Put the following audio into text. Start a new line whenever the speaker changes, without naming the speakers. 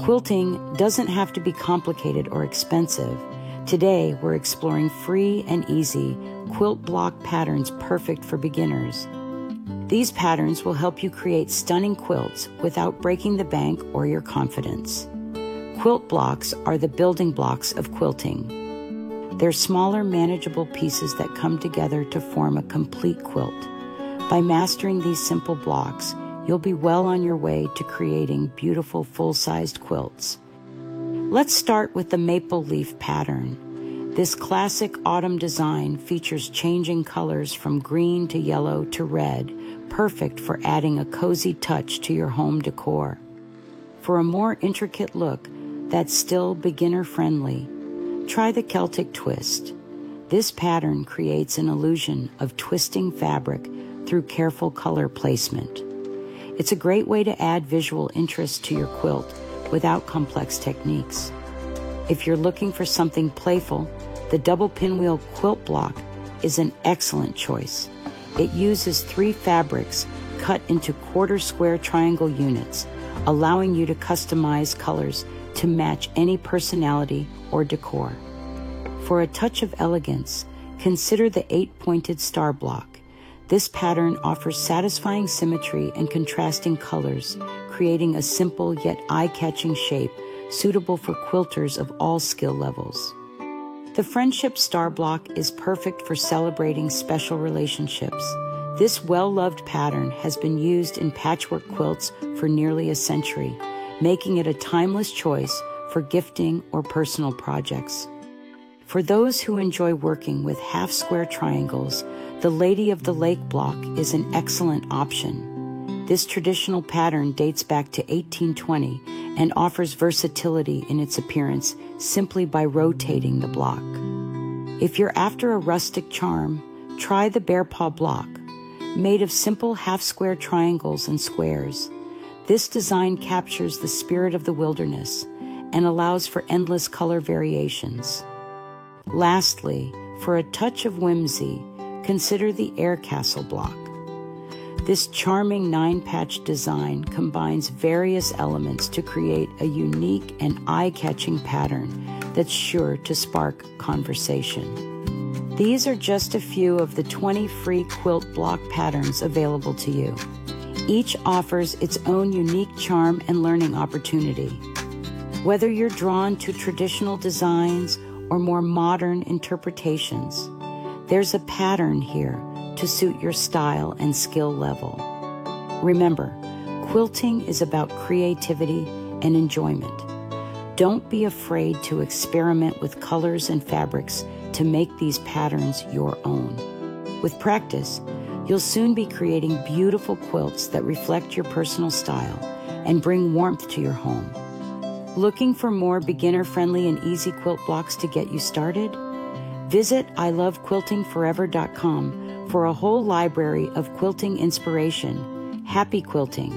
Quilting doesn't have to be complicated or expensive. Today, we're exploring free and easy quilt block patterns perfect for beginners. These patterns will help you create stunning quilts without breaking the bank or your confidence. Quilt blocks are the building blocks of quilting. They're smaller, manageable pieces that come together to form a complete quilt. By mastering these simple blocks, you'll be well on your way to creating beautiful full-sized quilts. Let's start with the maple leaf pattern. This classic autumn design features changing colors from green to yellow to red, perfect for adding a cozy touch to your home decor. For a more intricate look that's still beginner-friendly, try the Celtic twist. This pattern creates an illusion of twisting fabric through careful color placement. It's a great way to add visual interest to your quilt without complex techniques. If you're looking for something playful, the double pinwheel quilt block is an excellent choice. It uses 3 fabrics cut into quarter-square triangle units, allowing you to customize colors to match any personality or decor. For a touch of elegance, consider the 8-pointed star block. This pattern offers satisfying symmetry and contrasting colors, creating a simple yet eye-catching shape suitable for quilters of all skill levels. The Friendship Star Block is perfect for celebrating special relationships. This well-loved pattern has been used in patchwork quilts for nearly a century, making it a timeless choice for gifting or personal projects. For those who enjoy working with half-square triangles, the Lady of the Lake block is an excellent option. This traditional pattern dates back to 1820 and offers versatility in its appearance simply by rotating the block. If you're after a rustic charm, try the Bear Paw block. Made of simple half-square triangles and squares, this design captures the spirit of the wilderness and allows for endless color variations. Lastly, for a touch of whimsy, consider the Air Castle block. This charming 9-patch design combines various elements to create a unique and eye-catching pattern that's sure to spark conversation. These are just a few of the 20 free quilt block patterns available to you. Each offers its own unique charm and learning opportunity. Whether you're drawn to traditional designs or more modern interpretations, there's a pattern here to suit your style and skill level. Remember, quilting is about creativity and enjoyment. Don't be afraid to experiment with colors and fabrics to make these patterns your own. With practice, you'll soon be creating beautiful quilts that reflect your personal style and bring warmth to your home. Looking for more beginner-friendly and easy quilt blocks to get you started? Visit ilovequiltingforever.com for a whole library of quilting inspiration. Happy quilting!